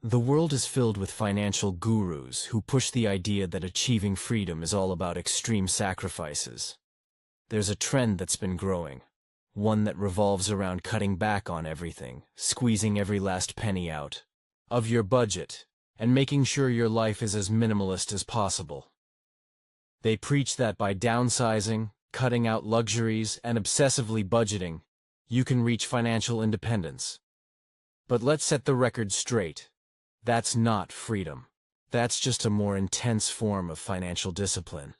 The world is filled with financial gurus who push the idea that achieving freedom is all about extreme sacrifices. There's a trend that's been growing, one that revolves around cutting back on everything, squeezing every last penny out of your budget, and making sure your life is as minimalist as possible. They preach that by downsizing, cutting out luxuries, and obsessively budgeting, you can reach financial independence. But let's set the record straight. That's not freedom. That's just a more intense form of financial discipline.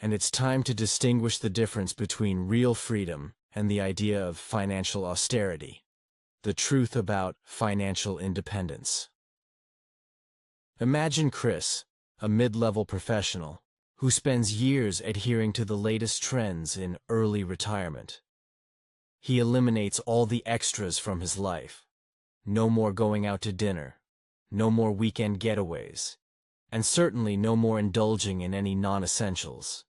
And it's time to distinguish the difference between real freedom and the idea of financial austerity. The truth about financial independence. Imagine Chris, a mid-level professional, who spends years adhering to the latest trends in early retirement. He eliminates all the extras from his life. No more going out to dinner, no more weekend getaways, and certainly no more indulging in any non-essentials.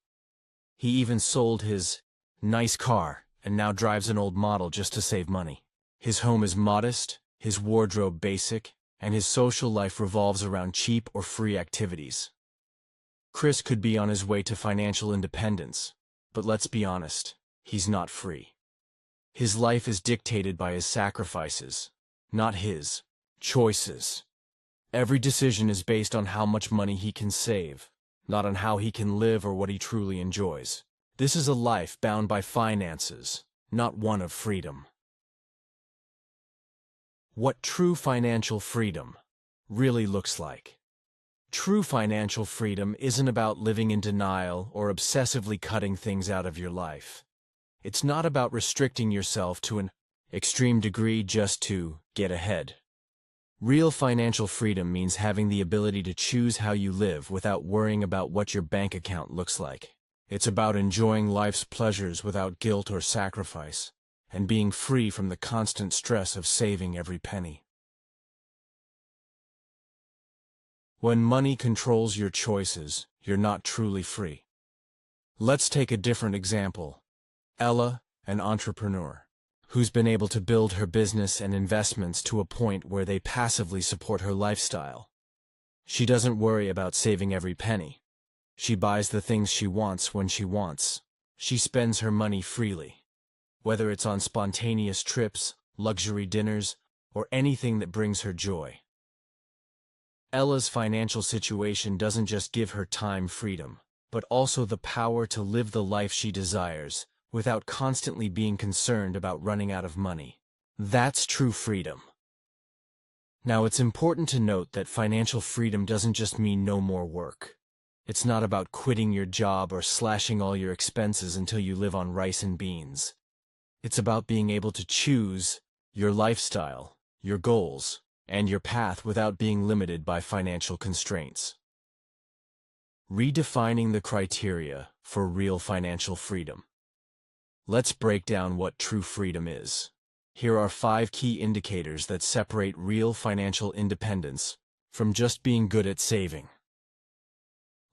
He even sold his nice car and now drives an old model just to save money. His home is modest, his wardrobe basic, and his social life revolves around cheap or free activities. Chris could be on his way to financial independence, but let's be honest, he's not free. His life is dictated by his sacrifices, not his choices. Every decision is based on how much money he can save, not on how he can live or what he truly enjoys. This is a life bound by finances, not one of freedom. What true financial freedom really looks like. True financial freedom isn't about living in denial or obsessively cutting things out of your life. It's not about restricting yourself to an extreme degree just to get ahead. Real financial freedom means having the ability to choose how you live without worrying about what your bank account looks like. It's about enjoying life's pleasures without guilt or sacrifice, and being free from the constant stress of saving every penny. When money controls your choices, you're not truly free. Let's take a different example. Ella, an entrepreneur, who's been able to build her business and investments to a point where they passively support her lifestyle. She doesn't worry about saving every penny. She buys the things she wants when she wants. She spends her money freely, whether it's on spontaneous trips, luxury dinners, or anything that brings her joy. Ella's financial situation doesn't just give her time freedom, but also the power to live the life she desires, without constantly being concerned about running out of money. That's true freedom. Now, it's important to note that financial freedom doesn't just mean no more work. It's not about quitting your job or slashing all your expenses until you live on rice and beans. It's about being able to choose your lifestyle, your goals, and your path without being limited by financial constraints. Redefining the criteria for real financial freedom. Let's break down what true freedom is. Here are 5 key indicators that separate real financial independence from just being good at saving.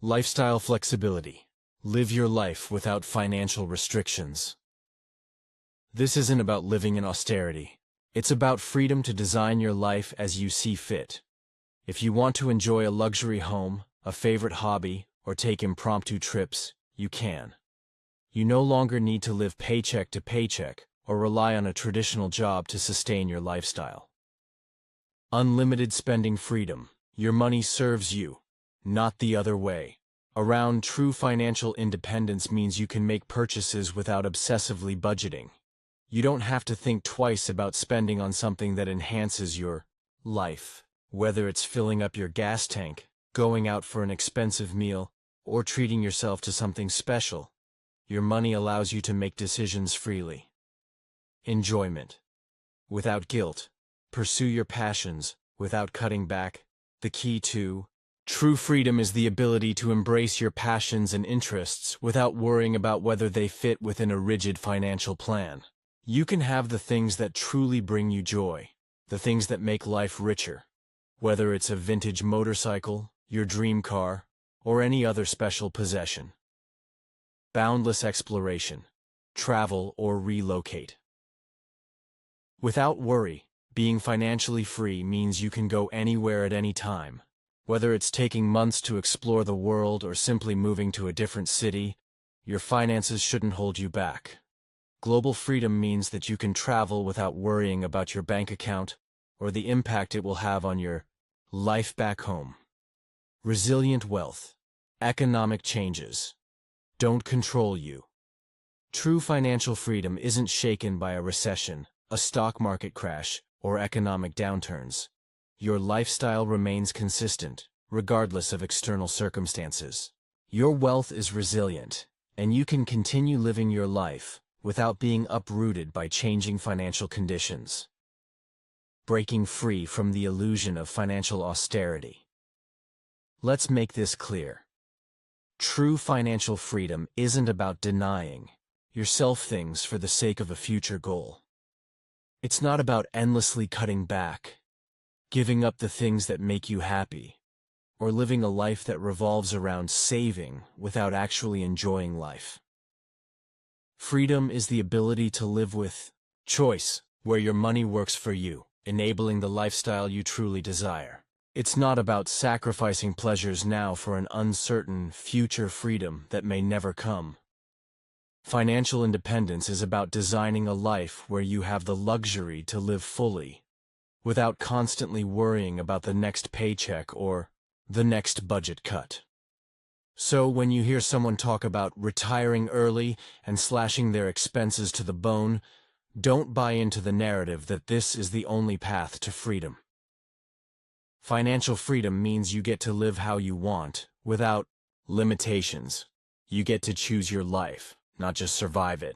Lifestyle flexibility. Live your life without financial restrictions. This isn't about living in austerity. It's about freedom to design your life as you see fit. If you want to enjoy a luxury home, a favorite hobby, or take impromptu trips, you can. You no longer need to live paycheck to paycheck or rely on a traditional job to sustain your lifestyle. Unlimited spending freedom. Your money serves you, not the other way. Around true financial independence means you can make purchases without obsessively budgeting. You don't have to think twice about spending on something that enhances your life, whether it's filling up your gas tank, going out for an expensive meal, or treating yourself to something special. Your money allows you to make decisions freely. Enjoyment. Without guilt. Pursue your passions, without cutting back. The key to true freedom is the ability to embrace your passions and interests without worrying about whether they fit within a rigid financial plan. You can have the things that truly bring you joy, the things that make life richer, whether it's a vintage motorcycle, your dream car, or any other special possession. Boundless exploration. Travel or relocate. Without worry, Being financially free means you can go anywhere at any time. Whether it's taking months to explore the world or simply moving to a different city, your finances shouldn't hold you back. Global freedom means that you can travel without worrying about your bank account or the impact it will have on your life back home. Resilient wealth. Economic changes don't control you. True financial freedom isn't shaken by a recession, a stock market crash, or economic downturns. Your lifestyle remains consistent, regardless of external circumstances. Your wealth is resilient, and you can continue living your life without being uprooted by changing financial conditions. Breaking free from the illusion of financial austerity. Let's make this clear. True financial freedom isn't about denying yourself things for the sake of a future goal. It's not about endlessly cutting back, giving up the things that make you happy, or living a life that revolves around saving without actually enjoying life. Freedom is the ability to live with choice, where your money works for you, enabling the lifestyle you truly desire. It's not about sacrificing pleasures now for an uncertain future freedom that may never come. Financial independence is about designing a life where you have the luxury to live fully, without constantly worrying about the next paycheck or the next budget cut. So when you hear someone talk about retiring early and slashing their expenses to the bone, don't buy into the narrative that this is the only path to freedom. Financial freedom means you get to live how you want, without limitations. You get to choose your life, not just survive it.